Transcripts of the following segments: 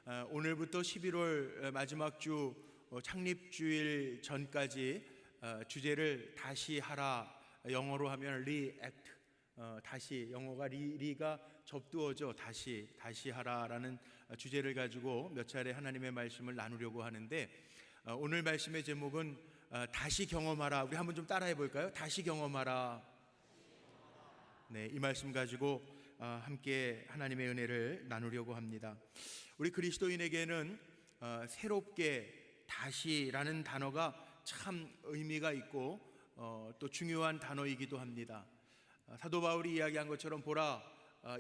오늘부터 11월 마지막 주 창립주일 전까지 주제를 다시 하라, 영어로 하면 re-act, 다시, 영어가 리가 접두어져 다시 하라라는 주제를 가지고 몇 차례 하나님의 말씀을 나누려고 하는데, 오늘 말씀의 제목은 다시 경험하라. 우리 한번 좀 따라해 볼까요? 다시 경험하라. 네, 이 말씀 가지고 함께 하나님의 은혜를 나누려고 합니다. 우리 그리스도인에게는 새롭게, 다시라는 단어가 참 의미가 있고 또 중요한 단어이기도 합니다. 사도 바울이 이야기한 것처럼 보라,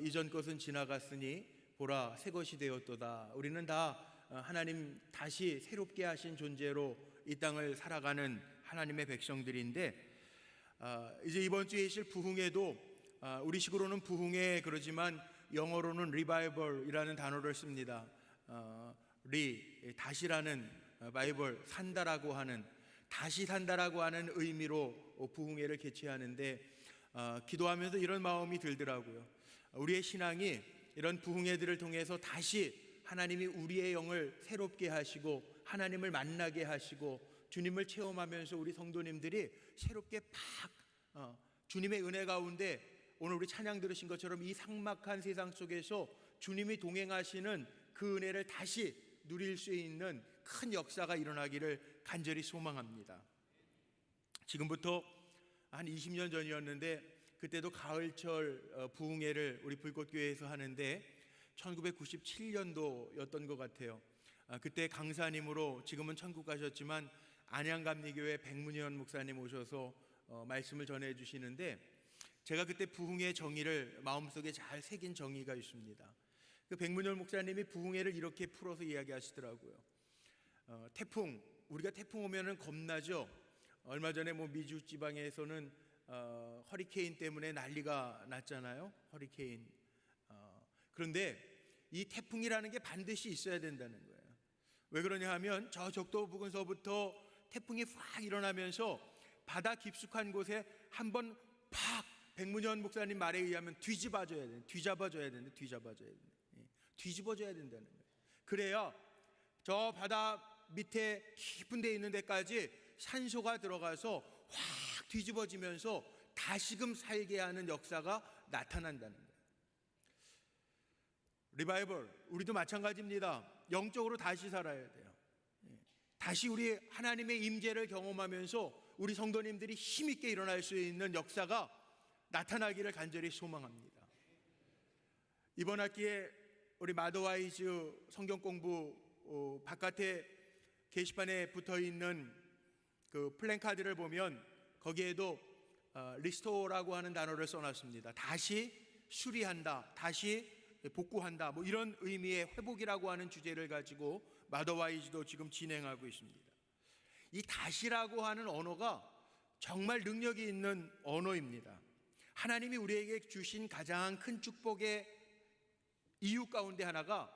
이전 것은 지나갔으니 보라, 새 것이 되었도다. 우리는 다 하나님 다시 새롭게 하신 존재로 이 땅을 살아가는 하나님의 백성들인데, 이제 이번 주에 있을 부흥회도 우리식으로는 부흥회 그러지만 영어로는 revival이라는 단어를 씁니다. 다시라는, 바이벌, 산다라고 하는, 다시 산다라고 하는 의미로 부흥회를 개최하는데, 기도하면서 이런 마음이 들더라고요. 우리의 신앙이 이런 부흥회들을 통해서 다시 하나님이 우리의 영을 새롭게 하시고 하나님을 만나게 하시고 주님을 체험하면서 우리 성도님들이 새롭게 주님의 은혜 가운데, 오늘 우리 찬양 들으신 것처럼 이 삭막한 세상 속에서 주님이 동행하시는 그 은혜를 다시 누릴 수 있는 큰 역사가 일어나기를 간절히 소망합니다. 지금부터 한 20년 전이었는데, 그때도 가을철 부흥회를 우리 불꽃교회에서 하는데 1997년도였던 것 같아요. 그때 강사님으로, 지금은 천국 가셨지만 안양감리교회 백문현 목사님 오셔서 말씀을 전해 주시는데, 제가 그때 부흥회 정의를 마음속에 잘 새긴 정의가 있습니다. 그 백문현 목사님이 부흥회를 이렇게 풀어서 이야기하시더라고요. 태풍, 우리가 태풍 오면은 겁나죠. 얼마 전에 미주 지방에서는 허리케인 때문에 난리가 났잖아요. 허리케인. 그런데 이 태풍이라는 게 반드시 있어야 된다는 거예요. 왜 그러냐 하면 저 적도 부근서부터 태풍이 확 일어나면서 바다 깊숙한 곳에 한번 백문현 목사님 말에 의하면 뒤집어져야 된다는 거예요. 그래야 저 바다 밑에 깊은 데 있는 데까지 산소가 들어가서 확 뒤집어지면서 다시금 살게 하는 역사가 나타난다는 거예요. 리바이벌, 우리도 마찬가지입니다. 영적으로 다시 살아야 돼요. 다시 우리 하나님의 임재를 경험하면서 우리 성도님들이 힘있게 일어날 수 있는 역사가 나타나기를 간절히 소망합니다. 이번 학기에 우리 마더와이즈 성경 공부 바깥에 게시판에 붙어있는 그 플랜카드를 보면 거기에도 리스토어라고 하는 단어를 써놨습니다. 다시 수리한다, 다시 복구한다, 이런 의미의 회복이라고 하는 주제를 가지고 마더와이즈도 지금 진행하고 있습니다. 이 다시라고 하는 언어가 정말 능력이 있는 언어입니다. 하나님이 우리에게 주신 가장 큰 축복의 이유 가운데 하나가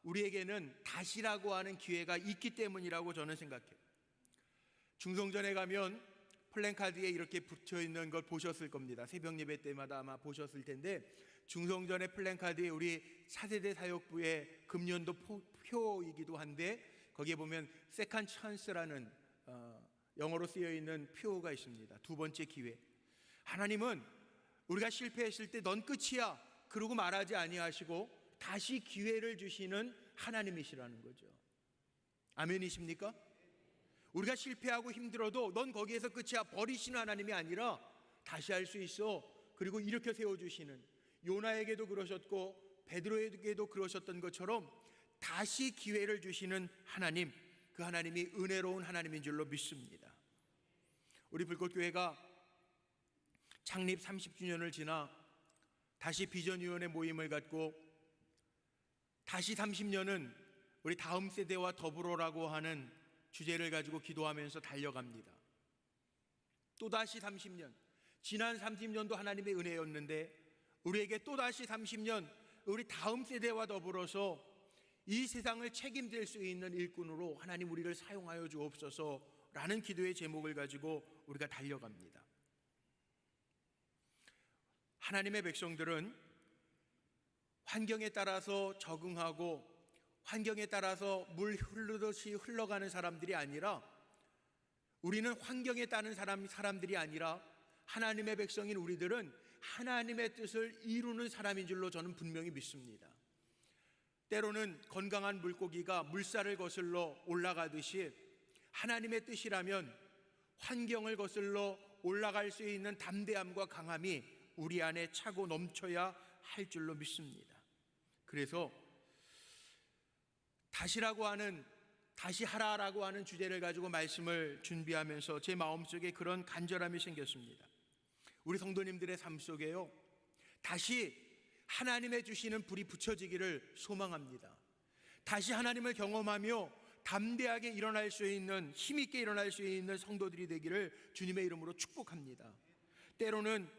우리에게는 다시라고 하는 기회가 있기 때문이라고 저는 생각해요. 중성전에 가면 플랜카드에 이렇게 붙여있는 걸 보셨을 겁니다. 새벽 예배 때마다 아마 보셨을 텐데, 중성전의 플랜카드에 우리 차세대 사역부의 금년도 표이기도 한데, 거기에 보면 세컨드 찬스라는 영어로 쓰여있는 표가 있습니다. 두 번째 기회. 하나님은 우리가 실패했을 때 넌 끝이야 그러고 말하지 아니하시고 다시 기회를 주시는 하나님이시라는 거죠. 아멘이십니까? 우리가 실패하고 힘들어도 넌 거기에서 끝이야 버리시는 하나님이 아니라 다시 할 수 있어, 그리고 일으켜 세워주시는, 요나에게도 그러셨고 베드로에게도 그러셨던 것처럼 다시 기회를 주시는 하나님, 그 하나님이 은혜로운 하나님인 줄로 믿습니다. 우리 불꽃교회가 창립 30주년을 지나 다시 비전위원회 모임을 갖고 다시 30년은 우리 다음 세대와 더불어라고 하는 주제를 가지고 기도하면서 달려갑니다. 또다시 30년, 지난 30년도 하나님의 은혜였는데 우리에게 또다시 30년 우리 다음 세대와 더불어서 이 세상을 책임질 수 있는 일꾼으로 하나님 우리를 사용하여 주옵소서라는 기도의 제목을 가지고 우리가 달려갑니다. 하나님의 백성들은 환경에 따라서 적응하고 환경에 따라서 물 흐르듯이 흘러가는 사람들이 아니라, 우리는 환경에 따른 사람들이 아니라 하나님의 백성인 우리들은 하나님의 뜻을 이루는 사람인 줄로 저는 분명히 믿습니다. 때로는 건강한 물고기가 물살을 거슬러 올라가듯이 하나님의 뜻이라면 환경을 거슬러 올라갈 수 있는 담대함과 강함이 우리 안에 차고 넘쳐야 할 줄로 믿습니다. 그래서 다시 하라라고 하는 주제를 가지고 말씀을 준비하면서 제 마음속에 그런 간절함이 생겼습니다. 우리 성도님들의 삶 속에요, 다시 하나님의 주시는 불이 붙여지기를 소망합니다. 다시 하나님을 경험하며 담대하게 일어날 수 있는, 힘있게 일어날 수 있는 성도들이 되기를 주님의 이름으로 축복합니다. 때로는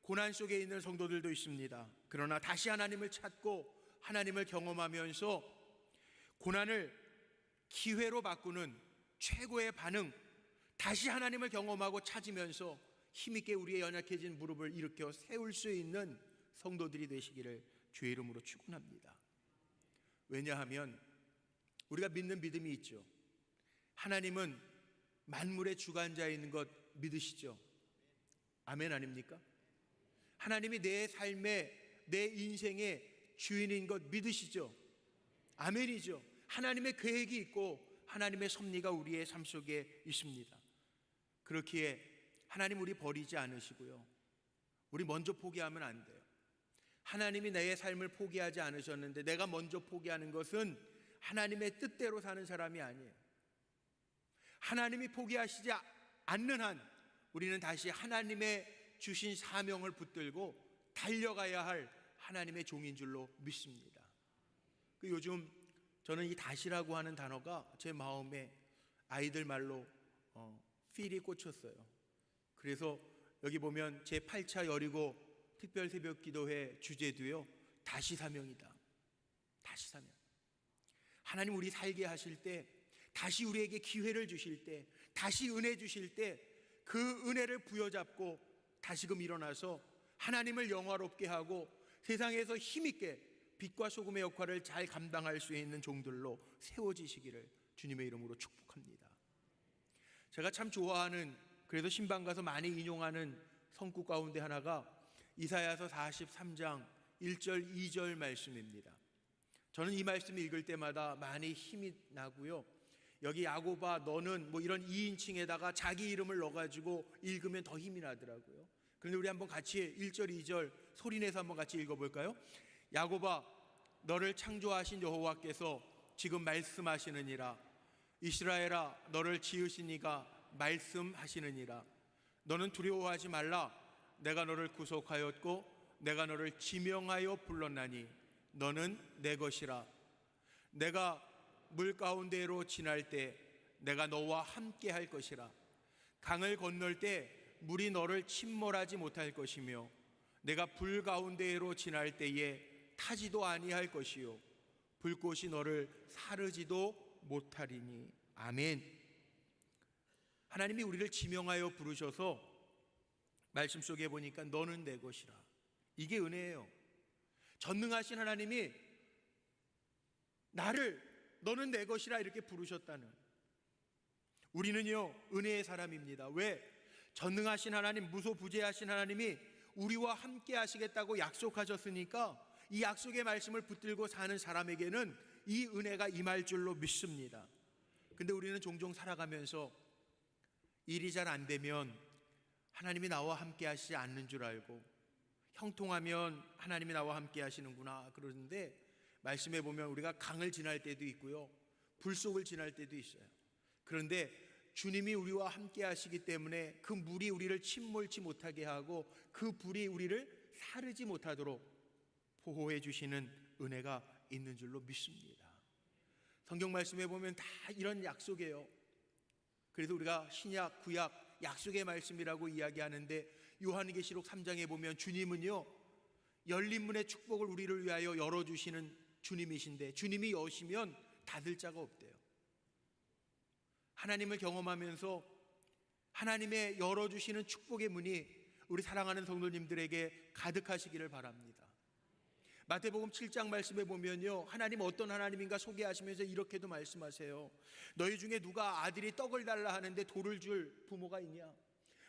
고난 속에 있는 성도들도 있습니다. 그러나 다시 하나님을 찾고 하나님을 경험하면서 고난을 기회로 바꾸는 최고의 반응, 다시 하나님을 경험하고 찾으면서 힘있게 우리의 연약해진 무릎을 일으켜 세울 수 있는 성도들이 되시기를 주의 이름으로 축원합니다. 왜냐하면 우리가 믿는 믿음이 있죠. 하나님은 만물의 주관자인 것 믿으시죠? 아멘 아닙니까? 하나님이 내 삶의, 내 인생의 주인인 것 믿으시죠? 아멘이죠. 하나님의 계획이 있고 하나님의 섭리가 우리의 삶 속에 있습니다. 그렇기에 하나님 우리 버리지 않으시고요, 우리 먼저 포기하면 안 돼요. 하나님이 내 삶을 포기하지 않으셨는데 내가 먼저 포기하는 것은 하나님의 뜻대로 사는 사람이 아니에요. 하나님이 포기하시지 않는 한 우리는 다시 하나님의 주신 사명을 붙들고 달려가야 할 하나님의 종인 줄로 믿습니다. 요즘 저는 이 다시라고 하는 단어가 제 마음에 아이들 말로 필이 꽂혔어요. 그래서 여기 보면 제8차 여리고 특별 새벽 기도회 주제도요, 다시 사명이다. 다시 사명. 하나님 우리 살게 하실 때, 다시 우리에게 기회를 주실 때, 다시 은혜 주실 때 그 은혜를 부여잡고 다시금 일어나서 하나님을 영화롭게 하고 세상에서 힘있게 빛과 소금의 역할을 잘 감당할 수 있는 종들로 세워지시기를 주님의 이름으로 축복합니다. 제가 참 좋아하는, 그래서 신방 가서 많이 인용하는 성구 가운데 하나가 이사야서 43장 1절 2절 말씀입니다. 저는 이 말씀 읽을 때마다 많이 힘이 나고요, 여기 야고바 너는 뭐 이런 2인칭에다가 자기 이름을 넣어가지고 읽으면 더 힘이 나더라고요. 그런데 우리 한번 같이 1절 2절 소리내서 한번 같이 읽어볼까요? 야고바 너를 창조하신 여호와께서 지금 말씀하시느니라. 이스라엘아 너를 지으신 이가 말씀하시느니라. 너는 두려워하지 말라. 내가 너를 구속하였고 내가 너를 지명하여 불렀나니 너는 내 것이라. 내가 물 가운데로 지날 때 내가 너와 함께 할 것이라. 강을 건널 때 물이 너를 침몰하지 못할 것이며 내가 불 가운데로 지날 때에 타지도 아니할 것이요 불꽃이 너를 사르지도 못하리니. 아멘. 하나님이 우리를 지명하여 부르셔서 말씀 속에 보니까 너는 내 것이라, 이게 은혜예요. 전능하신 하나님이 나를 너는 내 것이라 이렇게 부르셨다는, 우리는요 은혜의 사람입니다. 왜? 전능하신 하나님, 무소부재하신 하나님이 우리와 함께 하시겠다고 약속하셨으니까 이 약속의 말씀을 붙들고 사는 사람에게는 이 은혜가 임할 줄로 믿습니다. 근데 우리는 종종 살아가면서 일이 잘 안 되면 하나님이 나와 함께 하시지 않는 줄 알고, 형통하면 하나님이 나와 함께 하시는구나 그러는데, 말씀해 보면 우리가 강을 지날 때도 있고요, 불 속을 지날 때도 있어요. 그런데 주님이 우리와 함께 하시기 때문에 그 물이 우리를 침몰치 못하게 하고 그 불이 우리를 사르지 못하도록 보호해 주시는 은혜가 있는 줄로 믿습니다. 성경 말씀에 보면 다 이런 약속이에요. 그래서 우리가 신약, 구약, 약속의 말씀이라고 이야기하는데, 요한계시록 3장에 보면 주님은요 열린 문의 축복을 우리를 위하여 열어주시는 주님이신데, 주님이 여시면 닫을 자가 없대요. 하나님을 경험하면서 하나님의 열어주시는 축복의 문이 우리 사랑하는 성도님들에게 가득하시기를 바랍니다. 마태복음 7장 말씀에 보면요, 하나님 어떤 하나님인가 소개하시면서 이렇게도 말씀하세요. 너희 중에 누가 아들이 떡을 달라 하는데 돌을 줄 부모가 있냐?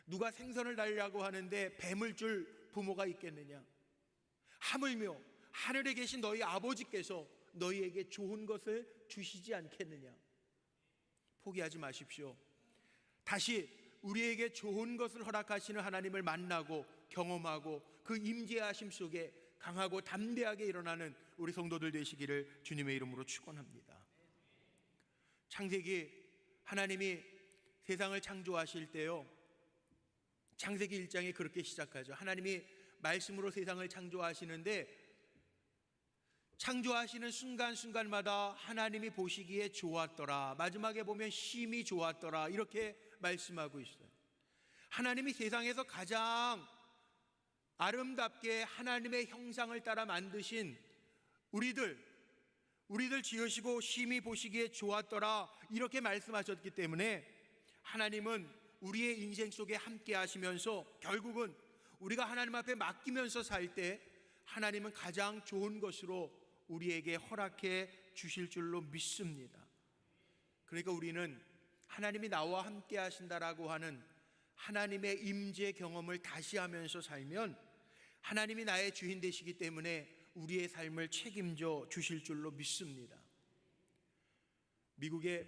누가 생선을 달라고 하는데 뱀을 줄 부모가 있겠느냐? 하물며 하늘에 계신 너희 아버지께서 너희에게 좋은 것을 주시지 않겠느냐? 포기하지 마십시오. 다시 우리에게 좋은 것을 허락하시는 하나님을 만나고 경험하고 그 임재하심 속에 강하고 담대하게 일어나는 우리 성도들 되시기를 주님의 이름으로 축원합니다. 창세기 하나님이 세상을 창조하실 때요, 창세기 1장에 그렇게 시작하죠. 하나님이 말씀으로 세상을 창조하시는데 창조하시는 순간순간마다 하나님이 보시기에 좋았더라, 마지막에 보면 심히 좋았더라, 이렇게 말씀하고 있어요. 하나님이 세상에서 가장 아름답게 하나님의 형상을 따라 만드신 우리들 지으시고 심히 보시기에 좋았더라, 이렇게 말씀하셨기 때문에 하나님은 우리의 인생 속에 함께 하시면서 결국은 우리가 하나님 앞에 맡기면서 살 때 하나님은 가장 좋은 것으로 우리에게 허락해 주실 줄로 믿습니다. 그러니까 우리는 하나님이 나와 함께 하신다라고 하는 하나님의 임재 경험을 다시 하면서 살면 하나님이 나의 주인 되시기 때문에 우리의 삶을 책임져 주실 줄로 믿습니다. 미국의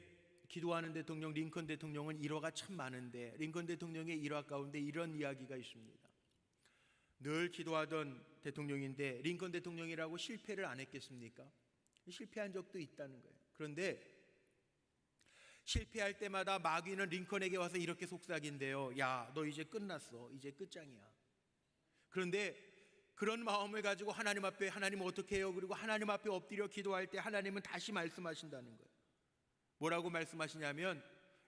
기도하는 대통령 링컨 대통령은 일화가 참 많은데, 링컨 대통령의 일화 가운데 이런 이야기가 있습니다. 늘 기도하던 대통령인데 링컨 대통령이라고 실패를 안 했겠습니까? 실패한 적도 있다는 거예요. 그런데 실패할 때마다 마귀는 링컨에게 와서 이렇게 속삭인대요. 야, 너 이제 끝났어. 이제 끝장이야. 그런데 그런 마음을 가지고 하나님 앞에, 하나님 어떻게 해요? 그리고 하나님 앞에 엎드려 기도할 때 하나님은 다시 말씀하신다는 거예요. 뭐라고 말씀하시냐면,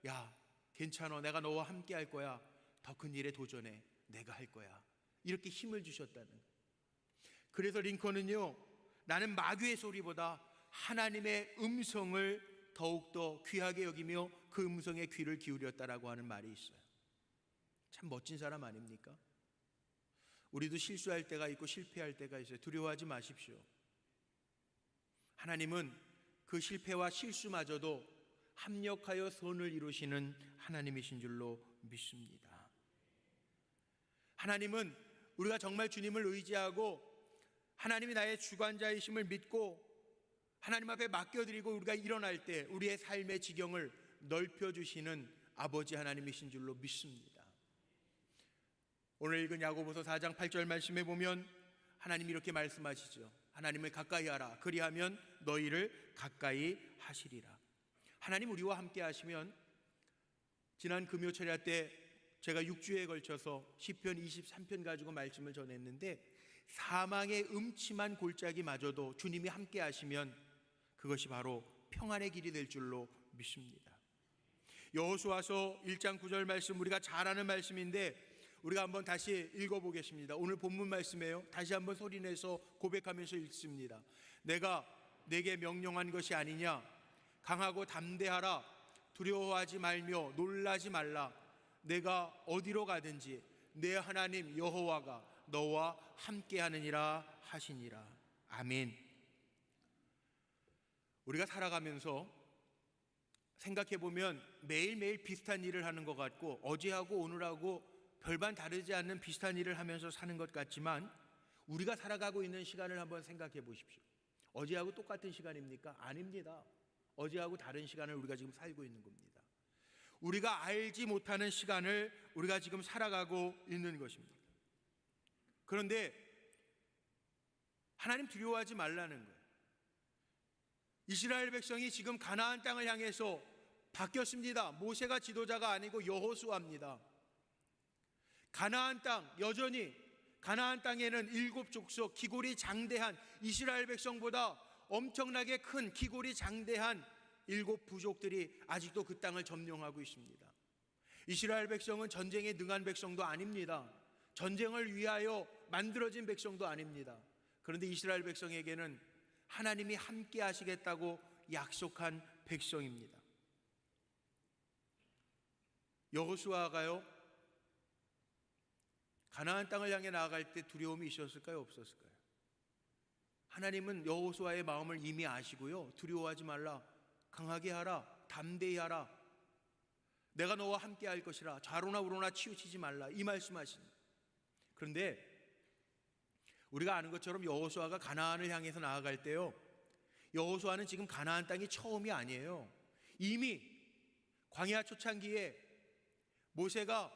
야, 괜찮아, 내가 너와 함께 할 거야. 더 큰 일에 도전해. 내가 할 거야. 이렇게 힘을 주셨다는 거예요. 그래서 링컨은요, 나는 마귀의 소리보다 하나님의 음성을 더욱더 귀하게 여기며 그 음성에 귀를 기울였다라고 하는 말이 있어요. 참 멋진 사람 아닙니까? 우리도 실수할 때가 있고 실패할 때가 있어요. 두려워하지 마십시오. 하나님은 그 실패와 실수마저도 합력하여 선을 이루시는 하나님이신 줄로 믿습니다. 하나님은 우리가 정말 주님을 의지하고 하나님이 나의 주관자이심을 믿고 하나님 앞에 맡겨드리고 우리가 일어날 때 우리의 삶의 지경을 넓혀주시는 아버지 하나님이신 줄로 믿습니다. 오늘 읽은 야고보서 4장 8절 말씀에 보면 하나님이 이렇게 말씀하시죠. 하나님을 가까이 하라. 그리하면 너희를 가까이 하시리라. 하나님 우리와 함께 하시면, 지난 금요 철야 때 제가 6주에 걸쳐서 시편 23편 가지고 말씀을 전했는데, 사망의 음침한 골짜기마저도 주님이 함께 하시면 그것이 바로 평안의 길이 될 줄로 믿습니다. 여호수아서 1장 9절 말씀, 우리가 잘 아는 말씀인데 우리가 한번 다시 읽어보겠습니다. 오늘 본문 말씀이에요. 다시 한번 소리내서 고백하면서 읽습니다. 내가 내게 명령한 것이 아니냐? 강하고 담대하라. 두려워하지 말며 놀라지 말라. 내가 어디로 가든지 내 하나님 여호와가 너와 함께하느니라 하시니라. 아멘. 우리가 살아가면서 생각해보면 매일매일 비슷한 일을 하는 것 같고 어제하고 오늘하고 별반 다르지 않는 비슷한 일을 하면서 사는 것 같지만, 우리가 살아가고 있는 시간을 한번 생각해 보십시오. 어제하고 똑같은 시간입니까? 아닙니다. 어제하고 다른 시간을 우리가 지금 살고 있는 겁니다. 우리가 알지 못하는 시간을 우리가 지금 살아가고 있는 것입니다. 그런데 하나님 두려워하지 말라는 거예요. 이스라엘 백성이 지금 가나안 땅을 향해서 바뀌었습니다. 모세가 지도자가 아니고 여호수아입니다. 가나안 땅, 여전히 가나안 땅에는 7족속 기골이 장대한, 이스라엘 백성보다 엄청나게 큰 기골이 장대한 7부족들이 아직도 그 땅을 점령하고 있습니다. 이스라엘 백성은 전쟁에 능한 백성도 아닙니다. 전쟁을 위하여 만들어진 백성도 아닙니다. 그런데 이스라엘 백성에게는 하나님이 함께 하시겠다고 약속한 백성입니다. 여호수아가요, 가나안 땅을 향해 나아갈 때 두려움이 있었을까요? 없었을까요? 하나님은 여호수아의 마음을 이미 아시고요, 두려워하지 말라, 강하게 하라, 담대히 하라, 내가 너와 함께 할 것이라, 좌로나 우로나 치우치지 말라, 이 말씀하십니다. 그런데 우리가 아는 것처럼 여호수아가 가나안을 향해서 나아갈 때요, 여호수아는 지금 가나안 땅이 처음이 아니에요. 이미 광야 초창기에 모세가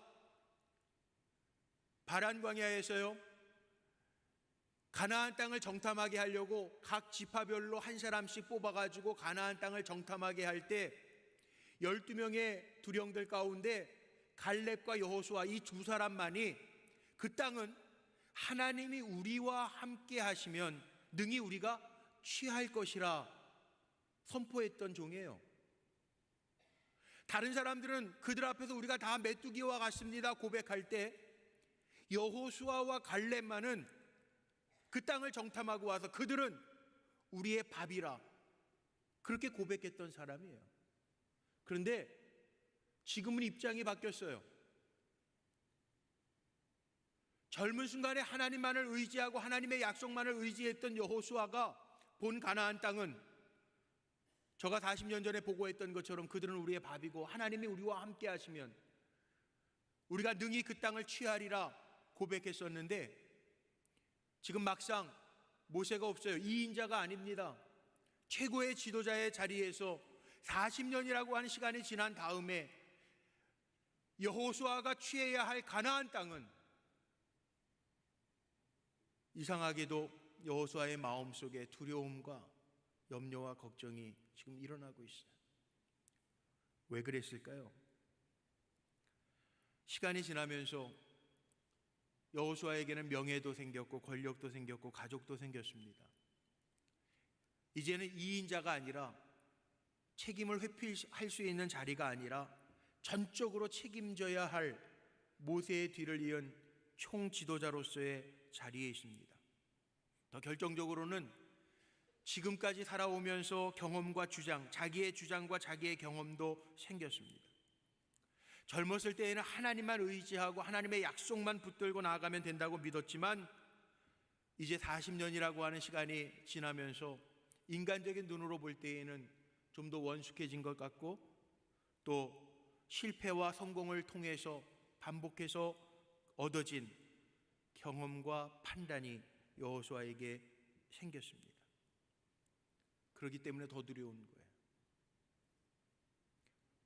바란 광야에서요, 가나안 땅을 정탐하게 하려고 각 지파별로 한 사람씩 뽑아가지고 가나안 땅을 정탐하게 할 때 12명의 두령들 가운데 갈렙과 여호수아 이 두 사람만이 그 땅은 하나님이 우리와 함께 하시면 능히 우리가 취할 것이라 선포했던 종이에요. 다른 사람들은 그들 앞에서 우리가 다 메뚜기와 같습니다 고백할 때, 여호수아와 갈렙만은 그 땅을 정탐하고 와서 그들은 우리의 밥이라 그렇게 고백했던 사람이에요. 그런데 지금은 입장이 바뀌었어요. 젊은 순간에 하나님만을 의지하고 하나님의 약속만을 의지했던 여호수아가 본 가나안 땅은 저가 40년 전에 보고했던 것처럼 그들은 우리의 밥이고 하나님이 우리와 함께 하시면 우리가 능히 그 땅을 취하리라 고백했었는데, 지금 막상 모세가 없어요. 2인자가 아닙니다. 최고의 지도자의 자리에서 40년이라고 하는 시간이 지난 다음에 여호수아가 취해야 할 가나안 땅은 이상하게도 여호수아의 마음속에 두려움과 염려와 걱정이 지금 일어나고 있어요. 왜 그랬을까요? 시간이 지나면서 여호수아에게는 명예도 생겼고 권력도 생겼고 가족도 생겼습니다. 이제는 2인자가 아니라 책임을 회피할 수 있는 자리가 아니라 전적으로 책임져야 할 모세의 뒤를 이은 총지도자로서의 자리에 있습니다. 더 결정적으로는 지금까지 살아오면서 경험과 주장, 자기의 주장과 자기의 경험도 생겼습니다. 젊었을 때에는 하나님만 의지하고 하나님의 약속만 붙들고 나아가면 된다고 믿었지만, 이제 40년이라고 하는 시간이 지나면서 인간적인 눈으로 볼 때에는 좀 더 원숙해진 것 같고, 또 실패와 성공을 통해서 반복해서 얻어진 경험과 판단이 여호수아에게 생겼습니다. 그렇기 때문에 더 두려운 거예요.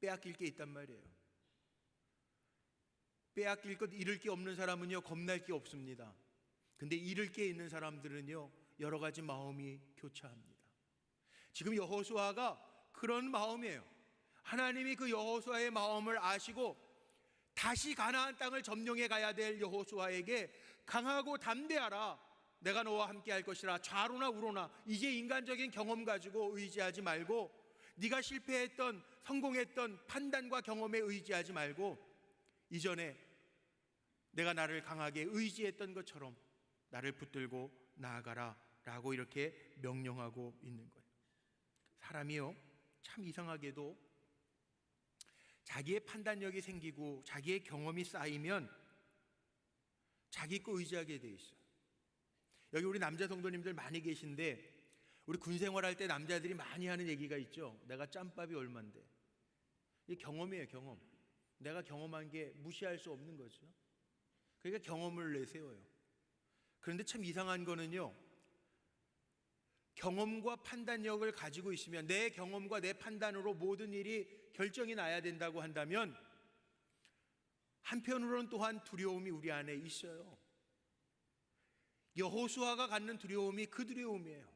빼앗길 게 있단 말이에요. 빼앗길 것, 잃을 게 없는 사람은요 겁날 게 없습니다. 근데 잃을 게 있는 사람들은요 여러 가지 마음이 교차합니다. 지금 여호수아가 그런 마음이에요. 하나님이 그 여호수아의 마음을 아시고 다시 가나안 땅을 점령해 가야 될 여호수아에게 강하고 담대하라, 내가 너와 함께 할 것이라, 좌로나 우로나, 이제 인간적인 경험 가지고 의지하지 말고, 네가 실패했던 성공했던 판단과 경험에 의지하지 말고 이전에 내가 나를 강하게 의지했던 것처럼 나를 붙들고 나아가라 라고 이렇게 명령하고 있는 거예요. 사람이요 참 이상하게도 자기의 판단력이 생기고 자기의 경험이 쌓이면 자기 거 의지하게 돼 있어요. 여기 우리 남자 성도님들 많이 계신데, 우리 군 생활할 때 남자들이 많이 하는 얘기가 있죠. 내가 짬밥이 얼만데. 이게 경험이에요, 경험. 내가 경험한 게 무시할 수 없는 거죠. 그러니까 경험을 내세워요. 그런데 참 이상한 거는요, 경험과 판단력을 가지고 있으면, 내 경험과 내 판단으로 모든 일이 결정이 나야 된다고 한다면, 한편으로는 또한 두려움이 우리 안에 있어요. 여호수아가 갖는 두려움이 그 두려움이에요.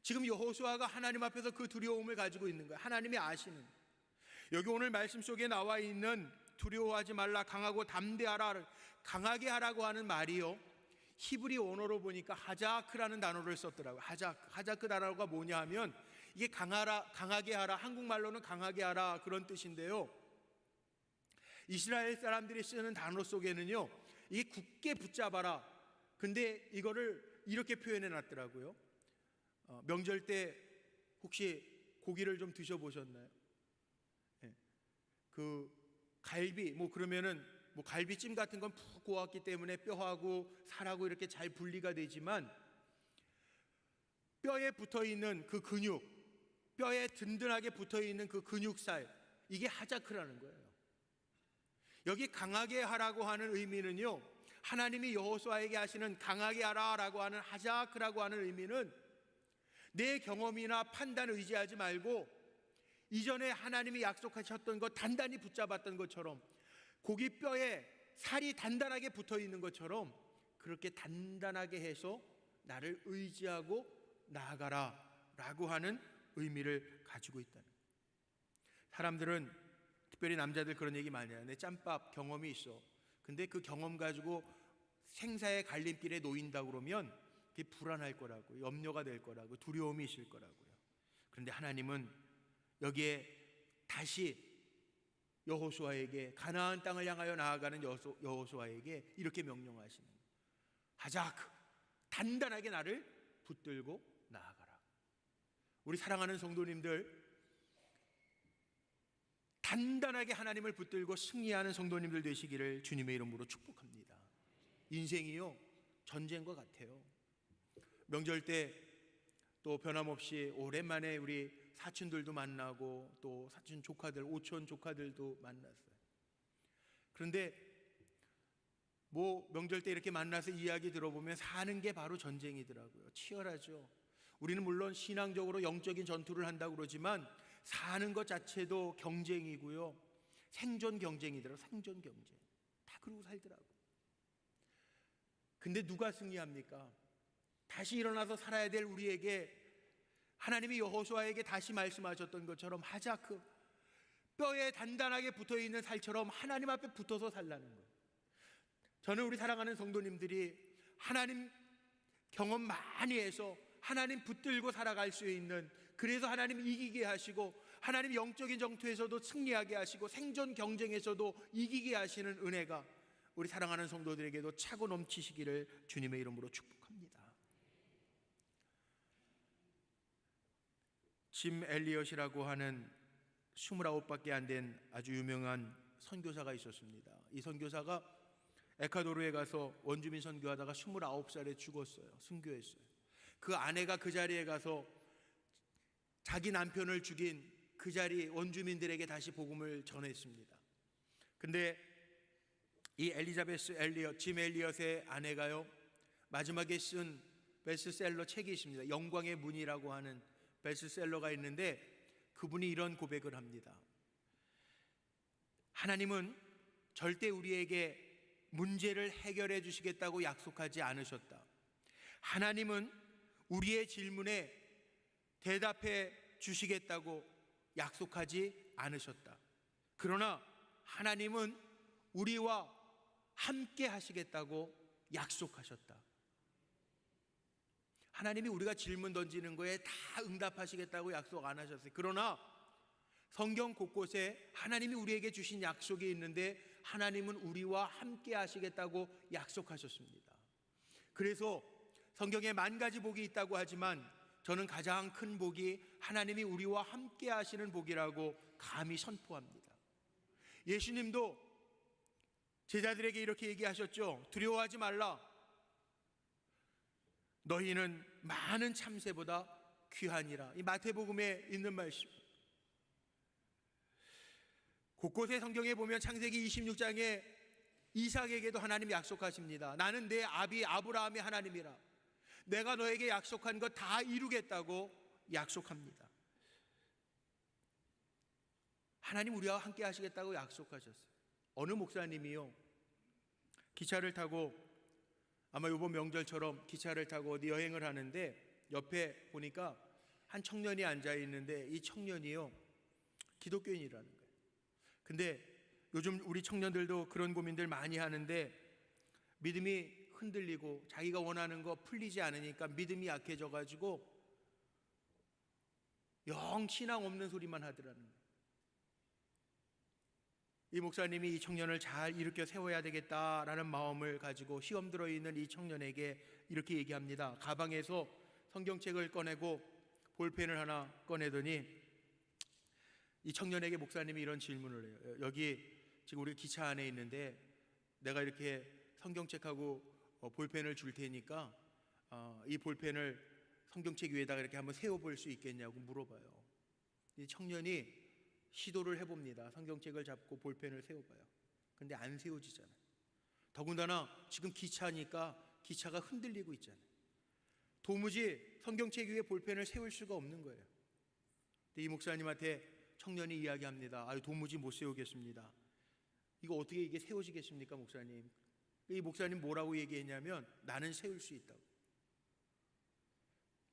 지금 여호수아가 하나님 앞에서 그 두려움을 가지고 있는 거예요. 하나님이 아시는. 여기 오늘 말씀 속에 나와 있는 두려워하지 말라, 강하고 담대하라, 강하게 하라고 하는 말이요, 히브리 언어로 보니까 하자크라는 단어를 썼더라고요. 하자크 단어가 뭐냐 하면, 이게 강하게 하라, 한국말로는 강하게 하라 그런 뜻인데요, 이스라엘 사람들이 쓰는 단어 속에는요 이게 굳게 붙잡아라, 근데 이거를 이렇게 표현해 놨더라고요. 명절 때 혹시 고기를 좀 드셔보셨나요? 네. 그 갈비 그러면은 갈비찜 같은 건 푹 구웠기 때문에 뼈하고 살하고 이렇게 잘 분리가 되지만, 뼈에 붙어 있는 그 근육, 뼈에 든든하게 붙어 있는 그 근육살, 이게 하자크라는 거예요. 여기 강하게 하라고 하는 의미는요, 하나님이 여호수아에게 하시는 강하게 하라라고 하는 하자크라고 하는 의미는 내 경험이나 판단 의지하지 말고 이전에 하나님이 약속하셨던 것 단단히 붙잡았던 것처럼, 고기 뼈에 살이 단단하게 붙어 있는 것처럼 그렇게 단단하게 해서 나를 의지하고 나아가라 라고 하는 의미를 가지고 있다는 거예요. 사람들은, 특별히 남자들 그런 얘기 많이 해요. 내 짬밥 경험이 있어. 근데 그 경험 가지고 생사의 갈림길에 놓인다 그러면 그게 불안할 거라고, 염려가 될 거라고, 두려움이 있을 거라고요. 그런데 하나님은 여기에 다시 여호수아에게, 가나안 땅을 향하여 나아가는 여호수아에게 이렇게 명령하시는 거예요. 하자크, 단단하게 나를 붙들고 나아가라. 우리 사랑하는 성도님들, 단단하게 하나님을 붙들고 승리하는 성도님들 되시기를 주님의 이름으로 축복합니다. 인생이요, 전쟁과 같아요. 명절 때 또 변함없이 오랜만에 우리 사촌들도 만나고, 또 사촌 조카들, 오촌 조카들도 만났어요. 그런데 명절 때 이렇게 만나서 이야기 들어보면 사는 게 바로 전쟁이더라고요. 치열하죠. 우리는 물론 신앙적으로 영적인 전투를 한다고 그러지만 사는 것 자체도 경쟁이고요, 생존 경쟁이더라고요. 생존 경쟁. 다 그러고 살더라고요. 근데 누가 승리합니까? 다시 일어나서 살아야 될 우리에게 하나님이 여호수아에게 다시 말씀하셨던 것처럼 하자크, 뼈에 단단하게 붙어있는 살처럼 하나님 앞에 붙어서 살라는 거예요. 저는 우리 사랑하는 성도님들이 하나님 경험 많이 해서 하나님 붙들고 살아갈 수 있는, 그래서 하나님 이기게 하시고 하나님 영적인 전투에서도 승리하게 하시고 생존 경쟁에서도 이기게 하시는 은혜가 우리 사랑하는 성도들에게도 차고 넘치시기를 주님의 이름으로 축복합니다. 짐 엘리엇이라고 하는 29밖에 안 된 아주 유명한 선교사가 있었습니다. 이 선교사가 에콰도르에 가서 원주민 선교하다가 29살에 죽었어요. 순교했어요. 그 아내가 그 자리에 가서 자기 남편을 죽인 그 자리 원주민들에게 다시 복음을 전했습니다. 근데 이 엘리자베스 엘리엇, 짐 엘리엇의 아내가요, 마지막에 쓴 베스트셀러 책이 있습니다. 영광의 문이라고 하는 베스트셀러가 있는데, 그분이 이런 고백을 합니다. 하나님은 절대 우리에게 문제를 해결해 주시겠다고 약속하지 않으셨다. 하나님은 우리의 질문에 대답해 주시겠다고 약속하지 않으셨다. 그러나 하나님은 우리와 함께 하시겠다고 약속하셨다. 하나님이 우리가 질문 던지는 거에 다 응답하시겠다고 약속 안 하셨어요. 그러나 성경 곳곳에 하나님이 우리에게 주신 약속이 있는데 하나님은 우리와 함께 하시겠다고 약속하셨습니다. 그래서 성경에 10,000가지 복이 있다고 하지만 저는 가장 큰 복이 하나님이 우리와 함께 하시는 복이라고 감히 선포합니다. 예수님도 제자들에게 이렇게 얘기하셨죠. 두려워하지 말라. 너희는 많은 참새보다 귀하니라. 이 마태복음에 있는 말씀. 곳곳에 성경에 보면 창세기 26장에 이삭에게도 하나님이 약속하십니다. 나는 내 아비 아브라함의 하나님이라. 내가 너에게 약속한 것 다 이루겠다고 약속합니다. 하나님 우리와 함께 하시겠다고 약속하셨어요. 어느 목사님이요, 기차를 타고, 아마 이번 명절처럼 기차를 타고 어디 여행을 하는데 옆에 보니까 한 청년이 앉아 있는데 이 청년이요, 기독교인이라는 거예요. 근데 요즘 우리 청년들도 그런 고민들 많이 하는데 믿음이 흔들리고 자기가 원하는 거 풀리지 않으니까 믿음이 약해져 가지고 영 신앙 없는 소리만 하더라는 거예요. 이 목사님이 이 청년을 잘 일으켜 세워야 되겠다라는 마음을 가지고 시험 들어있는 이 청년에게 이렇게 얘기합니다. 가방에서 성경책을 꺼내고 볼펜을 하나 꺼내더니 이 청년에게 목사님이 이런 질문을 해요. 여기 지금 우리 기차 안에 있는데 내가 이렇게 성경책하고 볼펜을 줄 테니까 이 볼펜을 성경책 위에다가 이렇게 한번 세워볼 수 있겠냐고 물어봐요. 이 청년이 시도를 해봅니다. 성경책을 잡고 볼펜을 세워봐요. 근데 안 세워지잖아요. 더군다나 지금 기차니까 기차가 흔들리고 있잖아요. 도무지 성경책 위에 볼펜을 세울 수가 없는 거예요. 근데 이 목사님한테 청년이 이야기합니다. 도무지 못 세우겠습니다. 이거 어떻게 이게 세워지겠습니까, 목사님? 이 목사님 뭐라고 얘기했냐면 나는 세울 수 있다고.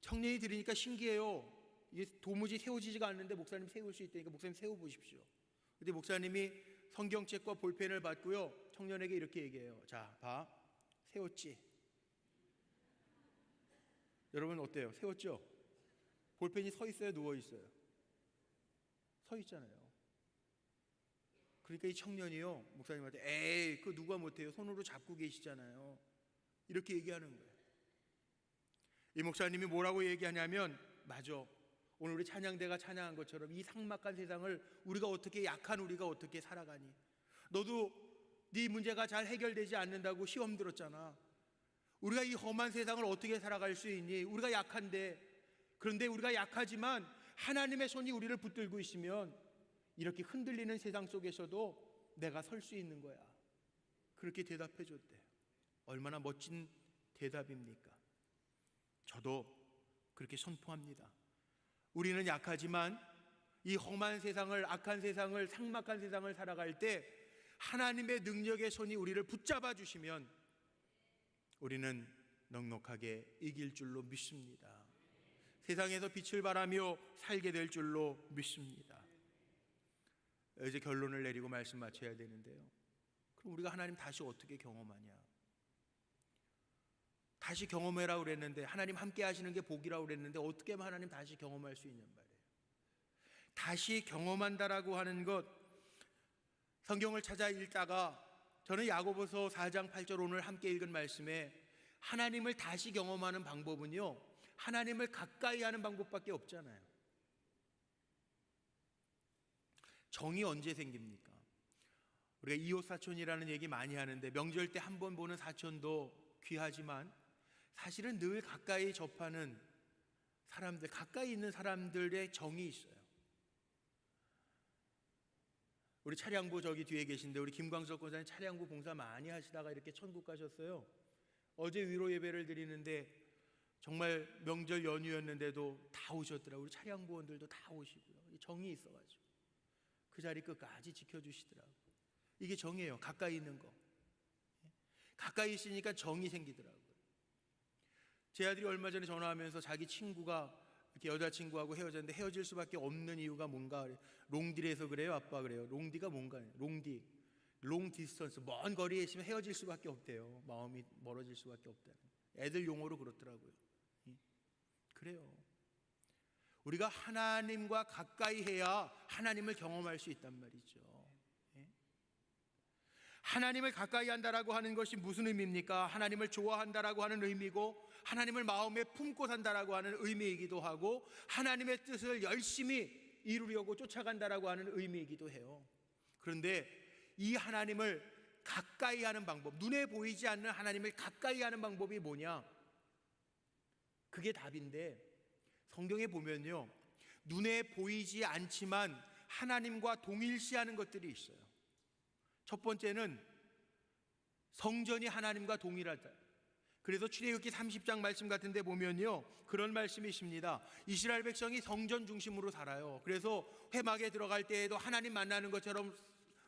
청년이 들으니까 신기해요. 이게 도무지 세워지지가 않는데 목사님 세울 수 있다니까 목사님 세워보십시오. 근데 목사님이 성경책과 볼펜을 받고요, 청년에게 이렇게 얘기해요. 자, 봐, 세웠지? 여러분 어때요? 세웠죠? 볼펜이 서 있어요, 누워 있어요? 서 있잖아요. 그러니까 이 청년이요, 목사님한테 에이, 그거 누가 못해요? 손으로 잡고 계시잖아요. 이렇게 얘기하는 거예요. 이 목사님이 뭐라고 얘기하냐면, 맞아, 오늘 우리 찬양대가 찬양한 것처럼 이 삭막한 세상을 우리가 어떻게, 약한 우리가 어떻게 살아가니? 너도 네 문제가 잘 해결되지 않는다고 시험 들었잖아. 우리가 이 험한 세상을 어떻게 살아갈 수 있니? 우리가 약한데. 그런데 우리가 약하지만 하나님의 손이 우리를 붙들고 있으면 이렇게 흔들리는 세상 속에서도 내가 설 수 있는 거야. 그렇게 대답해 줬대요. 얼마나 멋진 대답입니까? 저도 그렇게 선포합니다. 우리는 약하지만 이 험한 세상을, 악한 세상을, 삭막한 세상을 살아갈 때 하나님의 능력의 손이 우리를 붙잡아 주시면 우리는 넉넉하게 이길 줄로 믿습니다. 세상에서 빛을 발하며 살게 될 줄로 믿습니다. 이제 결론을 내리고 말씀 마쳐야 되는데요. 그럼 우리가 하나님 다시 어떻게 경험하냐? 다시 경험해라 그랬는데, 하나님 함께 하시는 게 복이라고 그랬는데 어떻게 하면 하나님 다시 경험할 수 있냔 말이에요. 다시 경험한다라고 하는 것, 성경을 찾아 읽다가 저는 야고보서 4장 8절 오늘 함께 읽은 말씀에 하나님을 다시 경험하는 방법은요, 하나님을 가까이 하는 방법밖에 없잖아요. 정이 언제 생깁니까? 우리가 이웃 사촌이라는 얘기 많이 하는데 명절 때 한 번 보는 사촌도 귀하지만 사실은 늘 가까이 접하는 사람들, 가까이 있는 사람들의 정이 있어요. 우리 차량부 저기 뒤에 계신데 우리 김광석 권사님 차량부 봉사 많이 하시다가 이렇게 천국 가셨어요. 어제 위로 예배를 드리는데 정말 명절 연휴였는데도 다 오셨더라고요. 우리 차량부원들도 다 오시고요. 정이 있어가지고 그 자리 끝까지 지켜주시더라고요. 이게 정이에요. 가까이 있는 거. 가까이 있으니까 정이 생기더라고요. 제 아들이 얼마 전에 전화하면서 자기 친구가 이렇게 여자친구하고 헤어졌는데 헤어질 수밖에 없는 이유가 뭔가, 롱디에서 그래요? 아빠 그래요? 롱디가 뭔가, 롱디, 롱 디스턴스, 먼 거리에 있으면 헤어질 수밖에 없대요. 마음이 멀어질 수밖에 없다는, 애들 용어로 그렇더라고요. 그래요. 우리가 하나님과 가까이 해야 하나님을 경험할 수 있단 말이죠. 하나님을 가까이 한다라고 하는 것이 무슨 의미입니까? 하나님을 좋아한다라고 하는 의미고, 하나님을 마음에 품고 산다라고 하는 의미이기도 하고, 하나님의 뜻을 열심히 이루려고 쫓아간다라고 하는 의미이기도 해요. 그런데 이 하나님을 가까이 하는 방법, 눈에 보이지 않는 하나님을 가까이 하는 방법이 뭐냐? 그게 답인데, 성경에 보면요, 눈에 보이지 않지만 하나님과 동일시하는 것들이 있어요. 첫 번째는 성전이 하나님과 동일하다. 그래서 출애굽기 30장 말씀 같은 데 보면요, 그런 말씀이 있습니다. 이스라엘 백성이 성전 중심으로 살아요. 그래서 회막에 들어갈 때에도 하나님 만나는 것처럼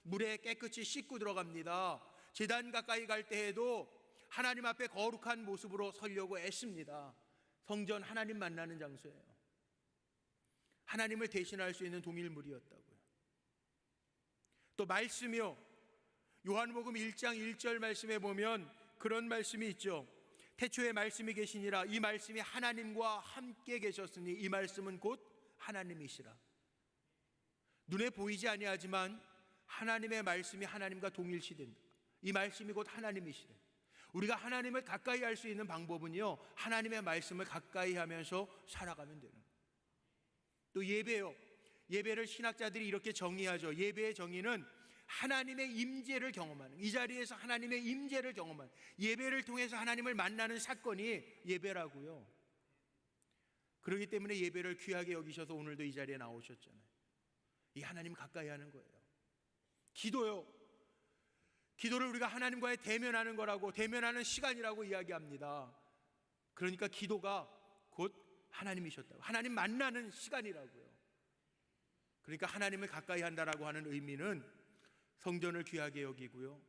물에 깨끗이 씻고 들어갑니다. 제단 가까이 갈 때에도 하나님 앞에 거룩한 모습으로 서려고 애씁니다. 성전 하나님 만나는 장소예요. 하나님을 대신할 수 있는 동일물이었다고요. 또 말씀이요, 요한복음 1장 1절 말씀에 보면 그런 말씀이 있죠. 태초에 말씀이 계시니라. 이 말씀이 하나님과 함께 계셨으니 이 말씀은 곧 하나님이시라. 눈에 보이지 아니하지만 하나님의 말씀이 하나님과 동일시된다. 이 말씀이 곧 하나님이시래. 우리가 하나님을 가까이 할 수 있는 방법은요, 하나님의 말씀을 가까이 하면서 살아가면 되는. 또 예배요, 예배를 신학자들이 이렇게 정의하죠. 예배의 정의는 하나님의 임재를 경험하는, 이 자리에서 하나님의 임재를 경험하는, 예배를 통해서 하나님을 만나는 사건이 예배라고요. 그렇기 때문에 예배를 귀하게 여기셔서 오늘도 이 자리에 나오셨잖아요. 이 하나님 가까이 하는 거예요. 기도요. 기도를 우리가 하나님과의 대면하는 거라고, 대면하는 시간이라고 이야기합니다. 그러니까 기도가 곧 하나님이셨다고, 하나님 만나는 시간이라고요. 그러니까 하나님을 가까이 한다라고 하는 의미는 성전을 귀하게 여기고요,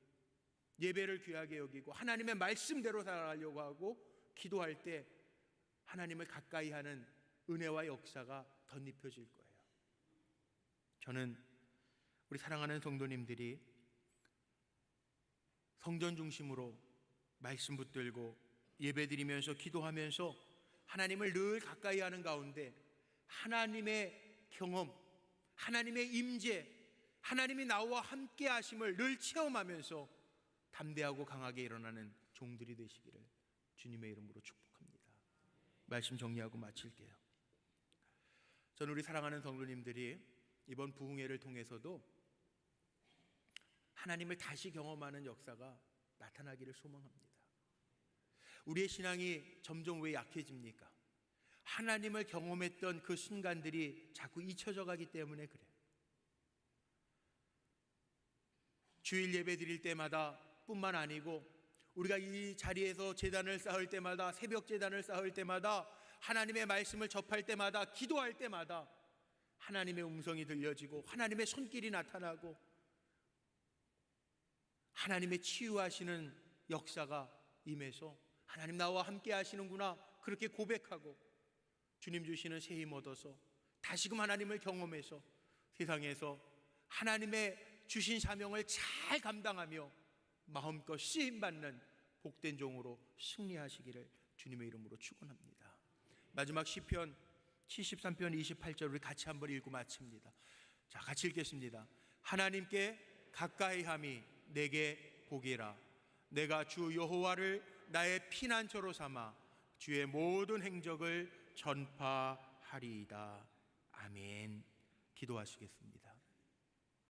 예배를 귀하게 여기고 하나님의 말씀대로 살아가려고 하고, 기도할 때 하나님을 가까이 하는 은혜와 역사가 덧입혀질 거예요. 저는 우리 사랑하는 성도님들이 성전 중심으로 말씀 붙들고 예배드리면서 기도하면서 하나님을 늘 가까이 하는 가운데 하나님의 경험, 하나님의 임재, 하나님이 나와 함께 하심을 늘 체험하면서 담대하고 강하게 일어나는 종들이 되시기를 주님의 이름으로 축복합니다. 말씀 정리하고 마칠게요. 저는 우리 사랑하는 성도님들이 이번 부흥회를 통해서도 하나님을 다시 경험하는 역사가 나타나기를 소망합니다. 우리의 신앙이 점점 왜 약해집니까? 하나님을 경험했던 그 순간들이 자꾸 잊혀져 가기 때문에 그래요. 주일 예배 드릴 때마다 뿐만 아니고 우리가 이 자리에서 제단을 쌓을 때마다, 새벽 제단을 쌓을 때마다, 하나님의 말씀을 접할 때마다, 기도할 때마다 하나님의 음성이 들려지고 하나님의 손길이 나타나고 하나님의 치유하시는 역사가 임해서 하나님 나와 함께 하시는구나, 그렇게 고백하고 주님 주시는 새 힘 얻어서 다시금 하나님을 경험해서 세상에서 하나님의 주신 사명을 잘 감당하며 마음껏 쓰임받는 복된 종으로 승리하시기를 주님의 이름으로 축원합니다. 마지막 시편 73편 28절 우리 같이 한번 읽고 마칩니다. 자, 같이 읽겠습니다. 하나님께 가까이함이 내게 복이라. 내가 주 여호와를 나의 피난처로 삼아 주의 모든 행적을 전파하리이다. 아멘. 기도하시겠습니다.